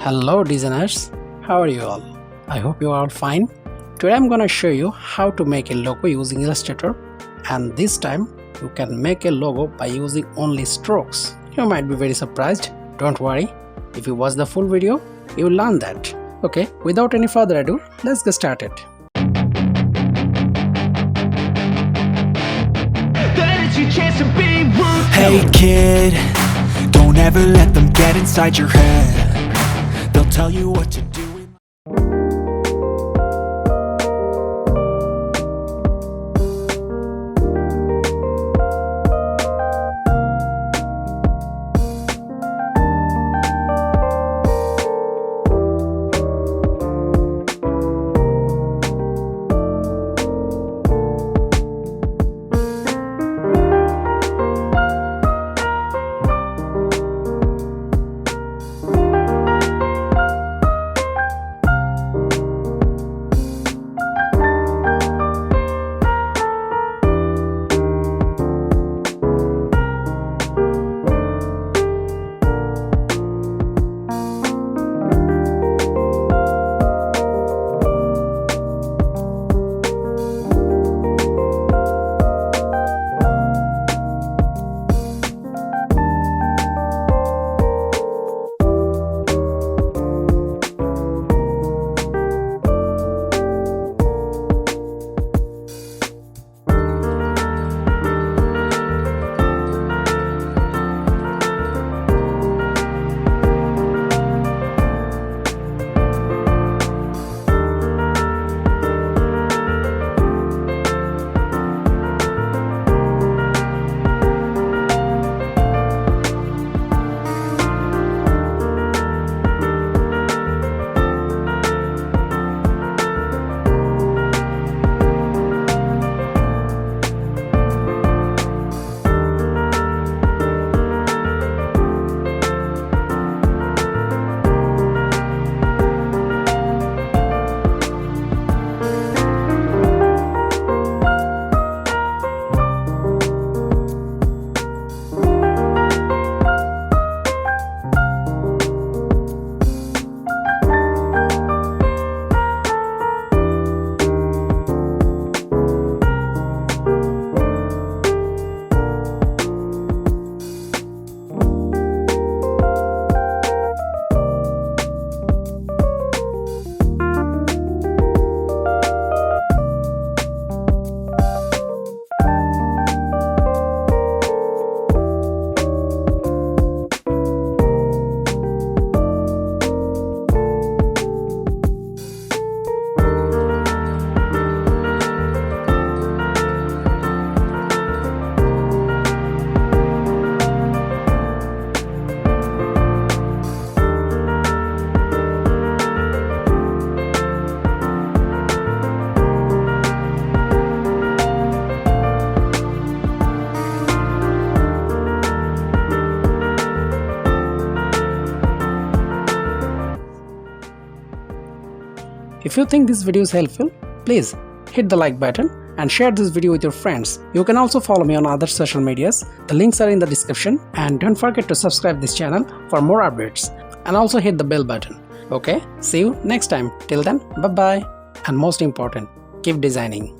Hello designers, how are you all? I hope you are all fine. Today I'm gonna show you how to make a logo using Illustrator, and this time you can make a logo by using only strokes. You might be very surprised. Don't worry, if you watch the full video you will learn that. Okay, without any further ado, let's get started. Hey kid, don't ever let them get inside your head. They'll tell you what to do. If you think this video is helpful, please hit the like button and share this video with your friends. You can also follow me on other social medias. The links are in the description, and don't forget to subscribe this channel for more updates and also hit the bell button. Okay, see you next time. Till then, bye bye, and most important, keep designing.